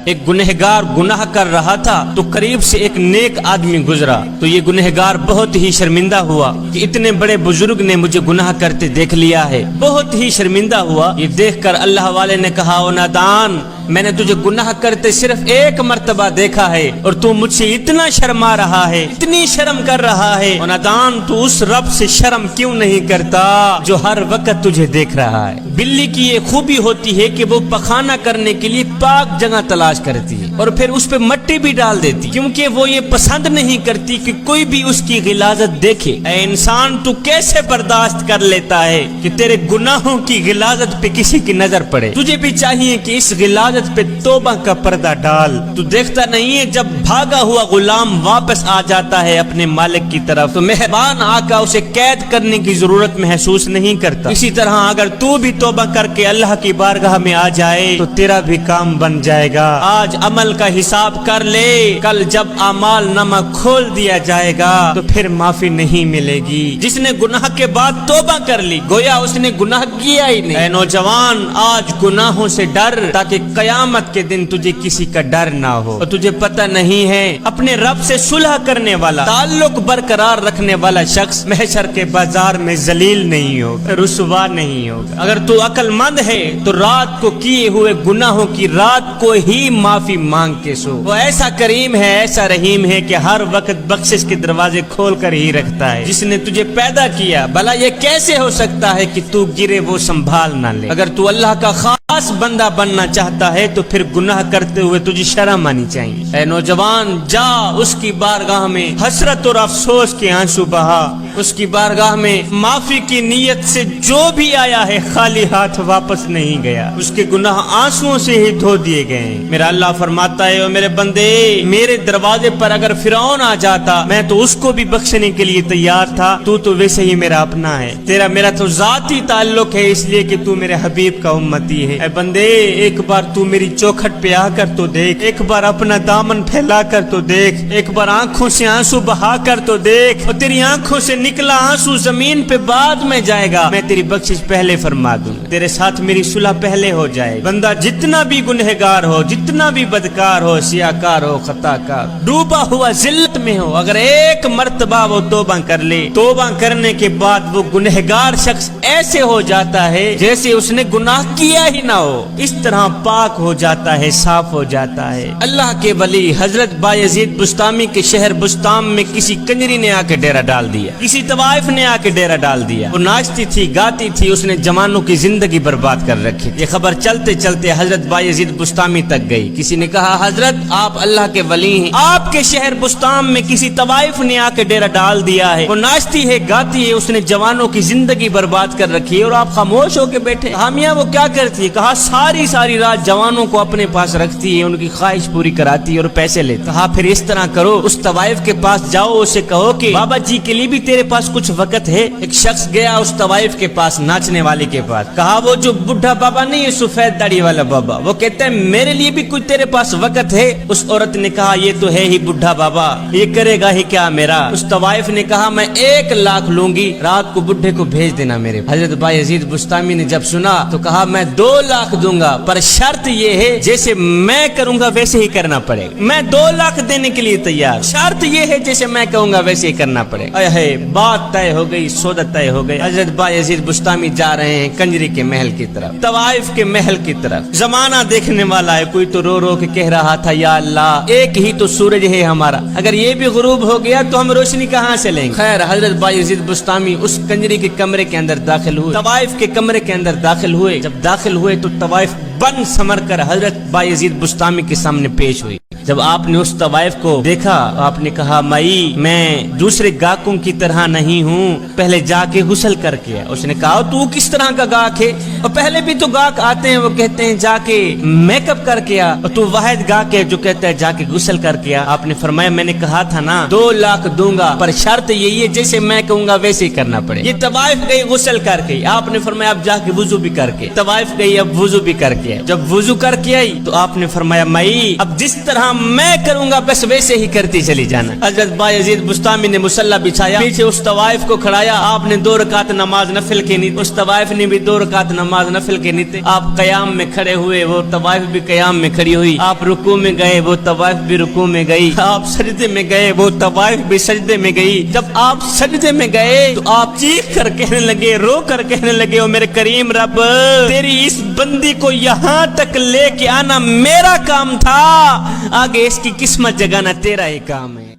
ایک گنہگار گناہ کر رہا تھا تو قریب سے ایک نیک آدمی گزرا تو یہ گنہگار بہت ہی شرمندہ ہوا کہ اتنے بڑے بزرگ نے مجھے گناہ کرتے دیکھ لیا ہے، بہت ہی شرمندہ ہوا۔ یہ دیکھ کر اللہ والے نے کہا، او نادان، میں نے تجھے گناہ کرتے صرف ایک مرتبہ دیکھا ہے اور تو مجھ سے اتنا شرما رہا ہے، اتنی شرم کر رہا ہے۔ او نادان، تو اس رب سے شرم کیوں نہیں کرتا جو ہر وقت تجھے دیکھ رہا ہے؟ بلی کی یہ خوبی ہوتی ہے کہ وہ پخانہ کرنے کے لیے پاک جگہ تلاش کرتی ہے اور پھر اس پہ مٹی بھی ڈال دیتی، کیونکہ وہ یہ پسند نہیں کرتی کہ کوئی بھی اس کی غلاظت دیکھے۔ اے انسان، تو کیسے برداشت کر لیتا ہے کہ تیرے گناہوں کی غلاظت پہ کسی کی نظر پڑے؟ تجھے بھی چاہیے کہ اس غلاظت پہ توبہ کا پردہ ڈال۔ تو دیکھتا نہیں ہے جب بھاگا ہوا غلام واپس آ جاتا ہے اپنے مالک کی طرف تو مہربان آقا اسے قید کرنے کی ضرورت محسوس نہیں کرتا۔ اسی طرح اگر تو بھی توبہ کر کے اللہ کی بارگاہ میں آ جائے تو تیرا بھی کام بن جائے گا۔ آج عمل کا حساب کر لے، کل جب اعمال نامہ کھول دیا جائے گا تو پھر معافی نہیں ملے گی۔ جس نے گناہ کے بعد توبہ کر لی گویا اس نے گناہ کیا ہی نہیں۔ اے نوجوان، آج گناہوں سے ڈر تاکہ قیامت کے دن تجھے کسی کا ڈر نہ ہو۔ اور تجھے پتہ نہیں ہے اپنے رب سے صلح کرنے والا، تعلق برقرار رکھنے والا شخص محشر کے بازار میں ذلیل نہیں ہوگا، رسوا نہیں ہوگا۔ اگر تو عقل مند ہے تو رات کو کیے ہوئے گناہوں کی رات کو ہی معافی مانگ کے سو۔ وہ ایسا کریم ہے، ایسا رحیم ہے کہ ہر وقت بخشش کے دروازے کھول کر ہی رکھتا ہے۔ جس نے تجھے پیدا کیا، بھلا یہ کیسے ہو سکتا ہے کہ تو گرے وہ سنبھال نہ لے؟ اگر تو اللہ کا خاص بندہ بننا چاہتا ہے تو پھر گناہ کرتے ہوئے تجھے شرم آنی چاہیے۔ اے نوجوان، جا اس کی بارگاہ میں حسرت اور افسوس کے آنسو بہا، اس کی بارگاہ میں معافی کی نیت سے جو بھی آیا ہے خالی ہاتھ واپس نہیں گیا، اس کے گناہ آنسوؤں سے ہی دھو دیے گئے ہیں۔ میرا اللہ فرماتا ہے، او میرے بندے، میرے دروازے پر اگر فرعون آ جاتا میں تو اس کو بھی بخشنے کے لیے تیار تھا، تو ویسے ہی میرا اپنا ہے، تیرا میرا تو ذاتی تعلق ہے اس لیے کہ تو میرے حبیب کا امتی ہے۔ اے بندے، ایک بار تو میری چوکھٹ پہ آ کر تو دیکھ، ایک بار اپنا دامن پھیلا کر تو دیکھ، ایک بار آنکھوں سے آنسو بہا کر تو دیکھ، اور تیری آنکھوں سے نکلا آنسو زمین پہ بعد میں جائے گا، میں تیری بخشش پہلے فرما دوں، تیرے ساتھ میری صلح پہلے ہو جائے۔ بندہ جتنا بھی گنہگار ہو، جتنا بھی بدکار ہو، سیاکار ہو، خطا کار، ڈوبا ہوا ذلت میں ہو، اگر ایک مرتبہ وہ توبہ کر لے، توبہ کرنے کے بعد وہ گنہگار شخص ایسے ہو جاتا ہے جیسے اس نے گناہ کیا ہی نہ ہو، اس طرح پاک ہو جاتا ہے، صاف ہو جاتا ہے۔ اللہ کے ولی حضرت بایزید بسطامی کے شہر بسطام میں کسی کنجری نے آ کے ڈیرا ڈال دیا، کسی طوائف نے آ کے ڈیرا ڈال دیا۔ وہ ناچتی تھی، گاتی تھی، اس نے جوانوں کی زندگی برباد کر رکھی۔ یہ خبر چلتے چلتے حضرت بایزید بسطامی تک گئی۔ کسی نے کہا، حضرت آپ اللہ کے ولی ہیں، آپ کے شہر بسطام میں کسی طوائف نے آ کے ڈیرا ڈال دیا ہے، وہ ناچتی ہے، گاتی ہے، اس نے جوانوں کی زندگی برباد کر رکھی ہے اور آپ خاموش ہو کے بیٹھے۔ حامیہ وہ کیا کرتی ہے؟ کہا ساری رات جوانوں کو اپنے پاس رکھتی ہے، ان کی خواہش پوری کراتی ہے اور پیسے لیتی۔ کہا پھر اس طرح کرو، اس طوائف کے پاس جاؤ، اسے کہو کہ بابا جی کے لیے بھی تیرے پاس کچھ وقت ہے۔ ایک شخص گیا اس طوائف کے پاس، ناچنے والے کے پاس، کہا وہ جو بڈھا بابا نہیں ہے، سفید داڑھی والا بابا، وہ کہتا ہے میرے لیے بھی کچھ تیرے پاس وقت ہے؟ اس عورت نے کہا یہ تو ہے ہی بڈھا بابا، یہ کرے گا ہی کیا میرا؟ اس طوائف نے کہا میں 1 لاکھ لوں گی، رات کو بڈھے کو بھیج دینا میرے۔ حضرت بایزید بسطامی نے جب سنا تو کہا میں 2 لاکھ دوں گا، پر شرط یہ ہے جیسے میں کروں گا ویسے ہی کرنا پڑے گا۔ میں 2 لاکھ دینے کے لیے تیار، شرط یہ ہے جیسے میں کہوں گا ویسے ہی کرنا پڑے گا۔ اے بات طے ہو گئی، سودا طے ہو گئی۔ حضرت بایزید بسطامی جا رہے ہیں کنجری کے محل کی طرف، طوائف کے محل کی طرف۔ زمانہ دیکھنے والا ہے، کوئی تو رو رو کے کہہ رہا تھا یا اللہ، ایک ہی تو سورج ہے ہمارا، اگر یہ بھی غروب ہو گیا تو ہم روشنی کہاں سے لیں گے؟ خیر، حضرت بایزید بسطامی اس کنجری کے کمرے کے اندر داخل ہوئے، طوائف کے کمرے کے اندر داخل ہوئے۔ جب داخل ہوئے تو طوائف بن سمر کر حضرت بایزید بسطامی کے سامنے پیش ہوئی۔ جب آپ نے اس طوائف کو دیکھا آپ نے کہا مائی میں دوسرے گاہکوں کی طرح نہیں ہوں، پہلے جا کے غسل کر کے۔ اس نے کہا تو کس طرح کا گاہک ہے؟ اور پہلے بھی تو گاہک آتے ہیں وہ کہتے ہیں جا کے میک اپ کر کے آ، اور تو واحد گاہک ہے جو کہتا ہے جا کے غسل کر کے آ۔ آپ نے فرمایا میں نے کہا تھا نا 2 لاکھ دوں گا، پر شرط یہی ہے جیسے میں کہوں گا ویسے ہی کرنا پڑے۔ یہ طوائف گئی غسل کر کے، آپ نے فرمایا اب جا کے وضو بھی کر کے۔ طوائف گئی اب وضو بھی کر کے، جب وضو کر کے آئی تو آپ نے فرمایا مائی اب جس طرح میں کروں گا بس ویسے ہی کرتی چلی جانا۔ حضرت بایزید بستامی نے مصلی بچھایا، پیچھے اس طوائف کو کھڑایا، آپ نے 2 رکعت نماز نفل کی نہیں، اس طوائف نے بھی 2 رکعت نماز نفل کی نہیں تھے۔ آپ قیام میں کھڑے ہوئے، وہ طوائف بھی قیام میں کھڑی ہوئی، آپ رکوع میں گئے، وہ طوائف بھی رکوع میں گئی، آپ سجدے میں گئے، وہ طوائف بھی سجدے میں گئی۔ جب آپ سجدے میں گئے تو آپ چیخ کر کہنے لگے، رو کر کہنے لگے، او میرے کریم رب، تیری اس بندی کو یہاں تک لے کے آنا میرا کام تھا، آگے اس کی قسمت جگانا تیرا ہی کام ہے۔